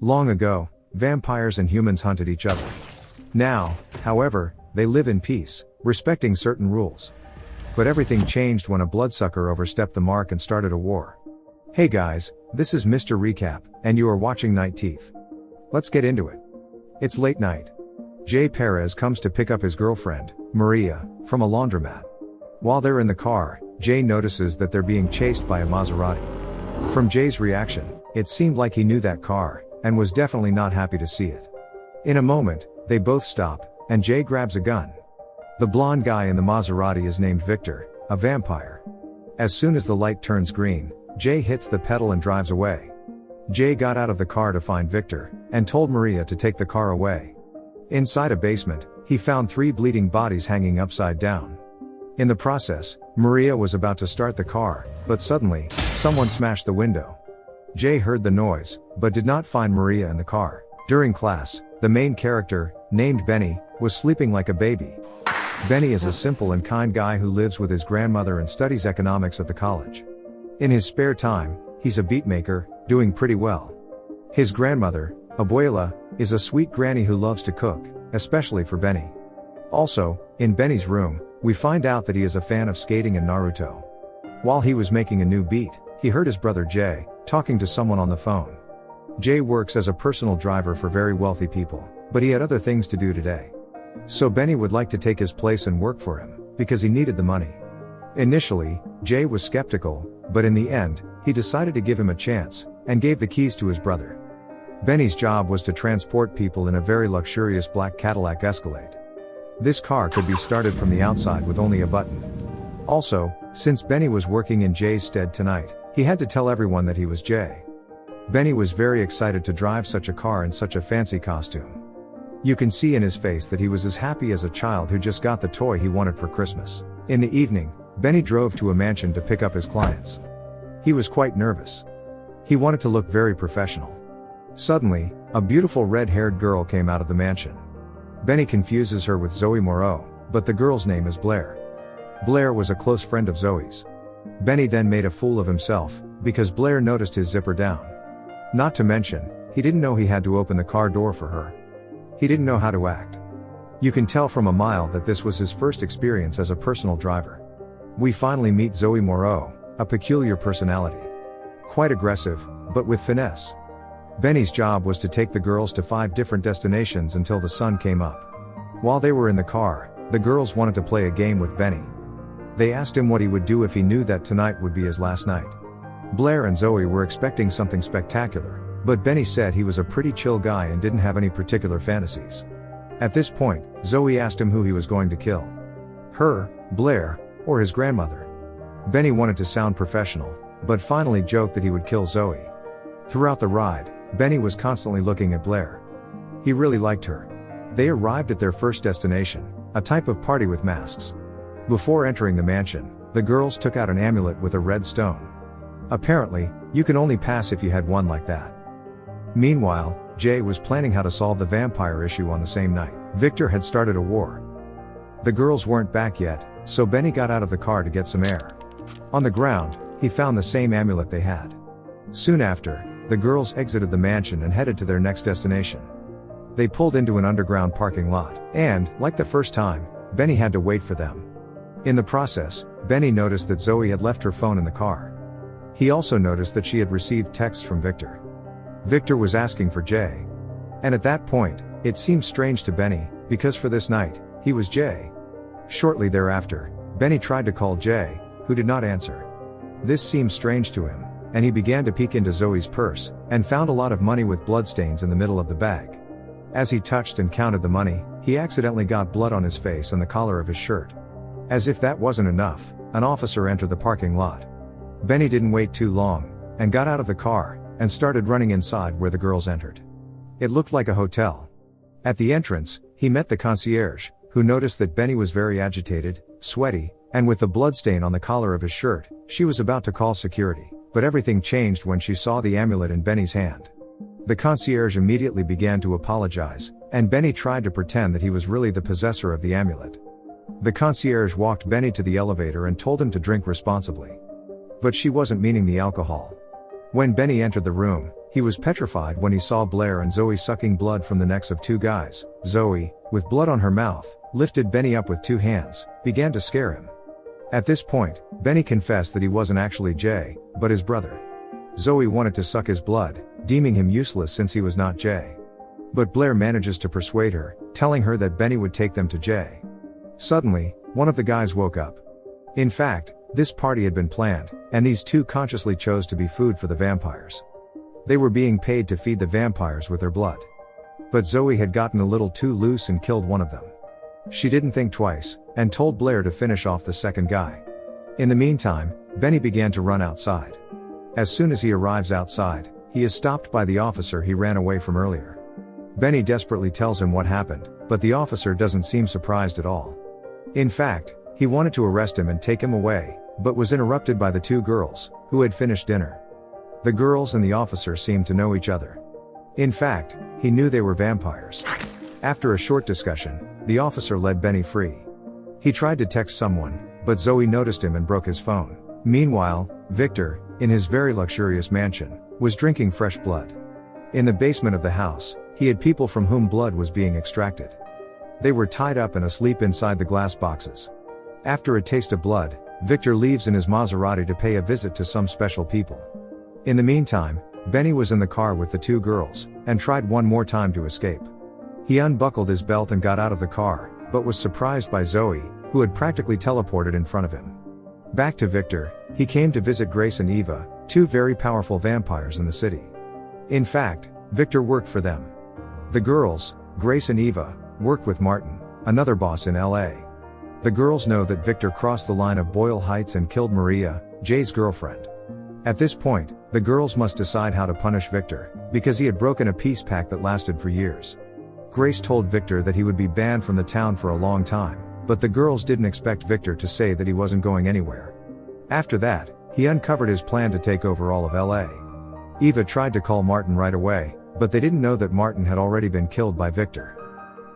Long ago, vampires and humans hunted each other. Now, however, they live in peace, respecting certain rules. But everything changed when a bloodsucker overstepped the mark and started a war. Hey guys, this is Mr. Recap, and you are watching Night Teeth. Let's get into it. It's late night. Jay Perez comes to pick up his girlfriend, Maria, from a laundromat. While they're in the car, Jay notices that they're being chased by a Maserati. From Jay's reaction, it seemed like he knew that car, and was definitely not happy to see it. In a moment, they both stop, and Jay grabs a gun. The blonde guy in the Maserati is named Victor, a vampire. As soon as the light turns green, Jay hits the pedal and drives away. Jay got out of the car to find Victor, and told Maria to take the car away. Inside a basement, he found 3 bleeding bodies hanging upside down. In the process, Maria was about to start the car, but suddenly, someone smashed the window. Jay heard the noise, but did not find Maria in the car. During class, the main character, named Benny, was sleeping like a baby. Benny is a simple and kind guy who lives with his grandmother and studies economics at the college. In his spare time, he's a beatmaker, doing pretty well. His grandmother, Abuela, is a sweet granny who loves to cook, especially for Benny. Also, in Benny's room, we find out that he is a fan of skating and Naruto. While he was making a new beat, he heard his brother Jay talking to someone on the phone. Jay works as a personal driver for very wealthy people, but he had other things to do today. So Benny would like to take his place and work for him, because he needed the money. Initially, Jay was skeptical, but in the end, he decided to give him a chance, and gave the keys to his brother. Benny's job was to transport people in a very luxurious black Cadillac Escalade. This car could be started from the outside with only a button. Also, since Benny was working in Jay's stead tonight, he had to tell everyone that he was Jay. Benny was very excited to drive such a car in such a fancy costume. You can see in his face that he was as happy as a child who just got the toy he wanted for Christmas. In the evening, Benny drove to a mansion to pick up his clients. He was quite nervous. He wanted to look very professional. Suddenly, a beautiful red-haired girl came out of the mansion. Benny confuses her with Zoe Moreau, but the girl's name is Blair. Blair was a close friend of Zoe's. Benny then made a fool of himself, because Blair noticed his zipper down. Not to mention, he didn't know he had to open the car door for her. He didn't know how to act. You can tell from a mile that this was his first experience as a personal driver. We finally meet Zoe Moreau, a peculiar personality. Quite aggressive, but with finesse. Benny's job was to take the girls to 5 different destinations until the sun came up. While they were in the car, the girls wanted to play a game with Benny. They asked him what he would do if he knew that tonight would be his last night. Blair and Zoe were expecting something spectacular, but Benny said he was a pretty chill guy and didn't have any particular fantasies. At this point, Zoe asked him who he was going to kill. Her, Blair, or his grandmother. Benny wanted to sound professional, but finally joked that he would kill Zoe. Throughout the ride, Benny was constantly looking at Blair. He really liked her. They arrived at their first destination, a type of party with masks. Before entering the mansion, the girls took out an amulet with a red stone. Apparently, you can only pass if you had one like that. Meanwhile, Jay was planning how to solve the vampire issue on the same night. Victor had started a war. The girls weren't back yet, so Benny got out of the car to get some air. On the ground, he found the same amulet they had. Soon after, the girls exited the mansion and headed to their next destination. They pulled into an underground parking lot, and, like the first time, Benny had to wait for them. In the process, Benny noticed that Zoe had left her phone in the car. He also noticed that she had received texts from Victor. Victor was asking for Jay. And at that point, it seemed strange to Benny, because for this night, he was Jay. Shortly thereafter, Benny tried to call Jay, who did not answer. This seemed strange to him, and he began to peek into Zoe's purse, and found a lot of money with bloodstains in the middle of the bag. As he touched and counted the money, he accidentally got blood on his face and the collar of his shirt. As if that wasn't enough, an officer entered the parking lot. Benny didn't wait too long, and got out of the car, and started running inside where the girls entered. It looked like a hotel. At the entrance, he met the concierge, who noticed that Benny was very agitated, sweaty, and with the bloodstain on the collar of his shirt. She was about to call security, but everything changed when she saw the amulet in Benny's hand. The concierge immediately began to apologize, and Benny tried to pretend that he was really the possessor of the amulet. The concierge walked Benny to the elevator and told him to drink responsibly. But she wasn't meaning the alcohol. When Benny entered the room, He was petrified when he saw Blair and Zoe sucking blood from the necks of two guys. Zoe, with blood on her mouth, lifted Benny up with two hands, began to scare him. At this point, Benny confessed that he wasn't actually Jay, but his brother. Zoe wanted to suck his blood, deeming him useless since he was not Jay. But Blair manages to persuade her, telling her that Benny would take them to Jay. Suddenly, one of the guys woke up. In fact, this party had been planned, and these two consciously chose to be food for the vampires. They were being paid to feed the vampires with their blood. But Zoe had gotten a little too loose and killed one of them. She didn't think twice, and told Blair to finish off the second guy. In the meantime, Benny began to run outside. As soon as he arrives outside, he is stopped by the officer he ran away from earlier. Benny desperately tells him what happened, but the officer doesn't seem surprised at all. In fact, he wanted to arrest him and take him away, but was interrupted by the two girls, who had finished dinner. The girls and the officer seemed to know each other. In fact, he knew they were vampires. After a short discussion, the officer let Benny free. He tried to text someone, but Zoe noticed him and broke his phone. Meanwhile, Victor, in his very luxurious mansion, was drinking fresh blood. In the basement of the house, he had people from whom blood was being extracted. They were tied up and asleep inside the glass boxes. After a taste of blood, Victor leaves in his Maserati to pay a visit to some special people. In the meantime, Benny was in the car with the two girls, and tried one more time to escape. He unbuckled his belt and got out of the car, but was surprised by Zoe, who had practically teleported in front of him. Back to Victor, he came to visit Grace and Eva, two very powerful vampires in the city. In fact, Victor worked for them. The girls, Grace and Eva, worked with Martin, another boss in LA. The girls know that Victor crossed the line of Boyle Heights and killed Maria, Jay's girlfriend. At this point, the girls must decide how to punish Victor, because he had broken a peace pact that lasted for years. Grace told Victor that he would be banned from the town for a long time, but the girls didn't expect Victor to say that he wasn't going anywhere. After that, he uncovered his plan to take over all of LA. Eva tried to call Martin right away, but they didn't know that Martin had already been killed by Victor.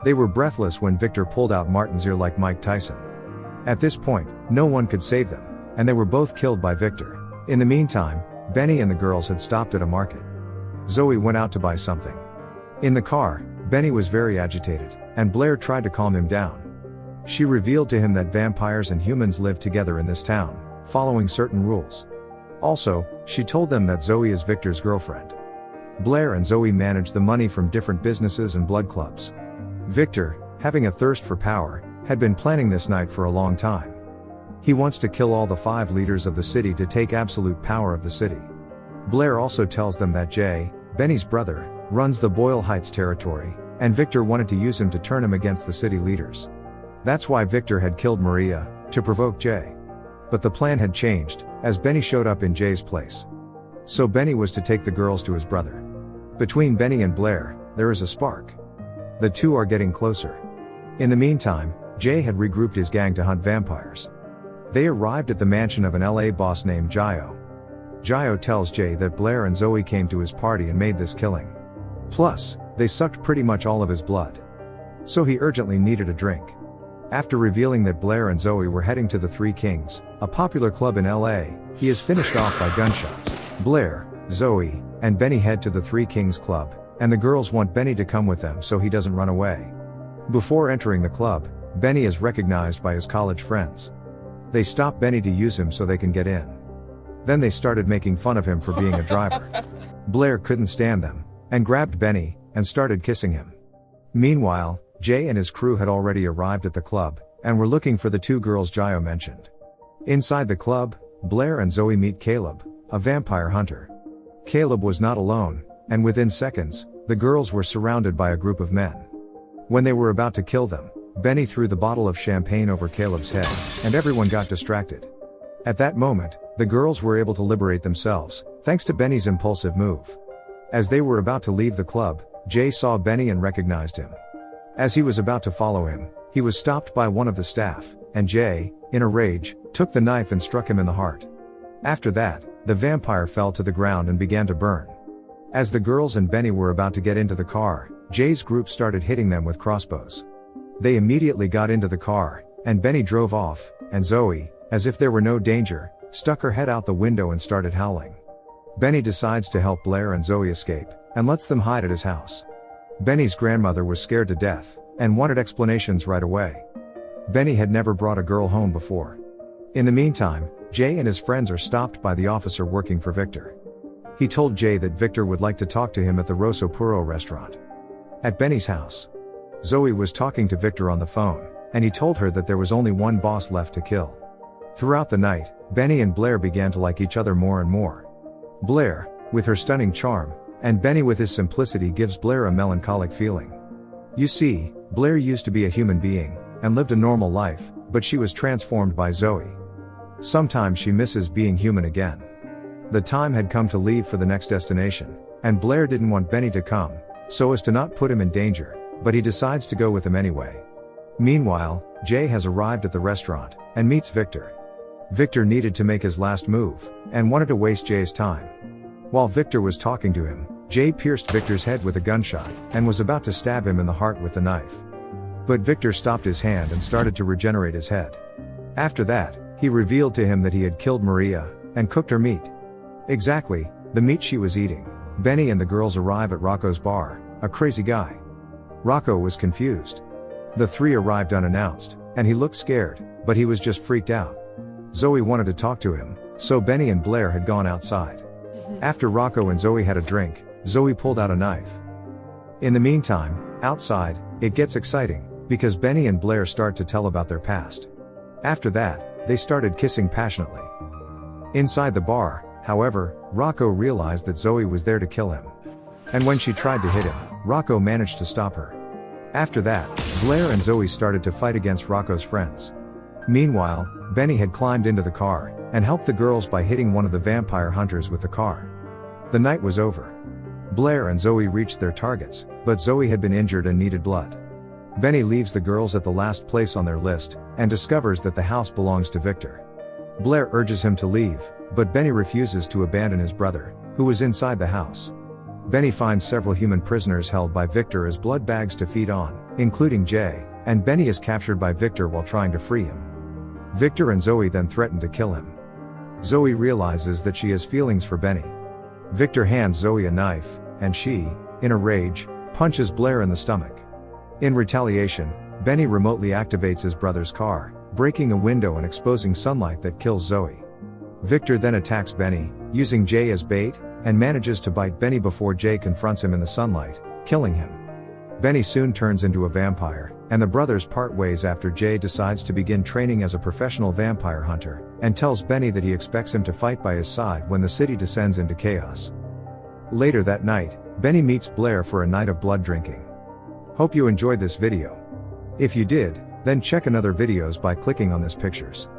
They were breathless when Victor pulled out Martin's ear like Mike Tyson. At this point, no one could save them, and they were both killed by Victor. In the meantime, Benny and the girls had stopped at a market. Zoe went out to buy something. In the car, Benny was very agitated, and Blair tried to calm him down. She revealed to him that vampires and humans live together in this town, following certain rules. Also, she told them that Zoe is Victor's girlfriend. Blair and Zoe managed the money from different businesses and blood clubs. Victor, having a thirst for power, had been planning this night for a long time. He wants to kill all the 5 leaders of the city to take absolute power of the city. Blair also tells them that Jay, Benny's brother, runs the Boyle Heights territory, and Victor wanted to use him to turn him against the city leaders. That's why Victor had killed Maria, to provoke Jay. But the plan had changed, as Benny showed up in Jay's place. So Benny was to take the girls to his brother. Between Benny and Blair, there is a spark. The two are getting closer. In the meantime, Jay had regrouped his gang to hunt vampires. They arrived at the mansion of an LA boss named Gio. Gio tells Jay that Blair and Zoe came to his party and made this killing. Plus, they sucked pretty much all of his blood. So he urgently needed a drink. After revealing that Blair and Zoe were heading to the Three Kings, a popular club in LA, he is finished off by gunshots. Blair, Zoe, and Benny head to the Three Kings club, and the girls want Benny to come with them so he doesn't run away. Before entering the club, Benny is recognized by his college friends. They stop Benny to use him so they can get in. Then they started making fun of him for being a driver. Blair couldn't stand them, and grabbed Benny, and started kissing him. Meanwhile, Jay and his crew had already arrived at the club, and were looking for the two girls Gio mentioned. Inside the club, Blair and Zoe meet Caleb, a vampire hunter. Caleb was not alone, and within seconds, the girls were surrounded by a group of men. When they were about to kill them, Benny threw the bottle of champagne over Caleb's head, and everyone got distracted. At that moment, the girls were able to liberate themselves, thanks to Benny's impulsive move. As they were about to leave the club, Jay saw Benny and recognized him. As he was about to follow him, he was stopped by one of the staff, and Jay, in a rage, took the knife and struck him in the heart. After that, the vampire fell to the ground and began to burn. As the girls and Benny were about to get into the car, Jay's group started hitting them with crossbows. They immediately got into the car, and Benny drove off, and Zoe, as if there were no danger, stuck her head out the window and started howling. Benny decides to help Blair and Zoe escape, and lets them hide at his house. Benny's grandmother was scared to death, and wanted explanations right away. Benny had never brought a girl home before. In the meantime, Jay and his friends are stopped by the officer working for Victor. He told Jay that Victor would like to talk to him at the Rosso Puro restaurant. At Benny's house, Zoe was talking to Victor on the phone, and he told her that there was only one boss left to kill. Throughout the night, Benny and Blair began to like each other more and more. Blair, with her stunning charm, and Benny with his simplicity gives Blair a melancholic feeling. You see, Blair used to be a human being, and lived a normal life, but she was transformed by Zoe. Sometimes she misses being human again. The time had come to leave for the next destination, and Blair didn't want Benny to come, so as to not put him in danger, but he decides to go with him anyway. Meanwhile, Jay has arrived at the restaurant, and meets Victor. Victor needed to make his last move, and wanted to waste Jay's time. While Victor was talking to him, Jay pierced Victor's head with a gunshot, and was about to stab him in the heart with the knife. But Victor stopped his hand and started to regenerate his head. After that, he revealed to him that he had killed Maria, and cooked her meat. Exactly, the meat she was eating. Benny and the girls arrive at Rocco's bar, a crazy guy. Rocco was confused. The three arrived unannounced, and he looked scared, but he was just freaked out. Zoe wanted to talk to him, so Benny and Blair had gone outside. After Rocco and Zoe had a drink, Zoe pulled out a knife. In the meantime, outside, it gets exciting, because Benny and Blair start to tell about their past. After that, they started kissing passionately. Inside the bar, however, Rocco realized that Zoe was there to kill him. And when she tried to hit him, Rocco managed to stop her. After that, Blair and Zoe started to fight against Rocco's friends. Meanwhile, Benny had climbed into the car, and helped the girls by hitting one of the vampire hunters with the car. The night was over. Blair and Zoe reached their targets, but Zoe had been injured and needed blood. Benny leaves the girls at the last place on their list, and discovers that the house belongs to Victor. Blair urges him to leave, but Benny refuses to abandon his brother, who was inside the house. Benny finds several human prisoners held by Victor as blood bags to feed on, including Jay, and Benny is captured by Victor while trying to free him. Victor and Zoe then threaten to kill him. Zoe realizes that she has feelings for Benny. Victor hands Zoe a knife, and she, in a rage, punches Blair in the stomach. In retaliation, Benny remotely activates his brother's car, breaking a window and exposing sunlight that kills Zoe. Victor then attacks Benny, using Jay as bait, and manages to bite Benny before Jay confronts him in the sunlight, killing him. Benny soon turns into a vampire, and the brothers part ways after Jay decides to begin training as a professional vampire hunter, and tells Benny that he expects him to fight by his side when the city descends into chaos. Later that night, Benny meets Blair for a night of blood drinking. Hope you enjoyed this video. If you did, then check another videos by clicking on this pictures.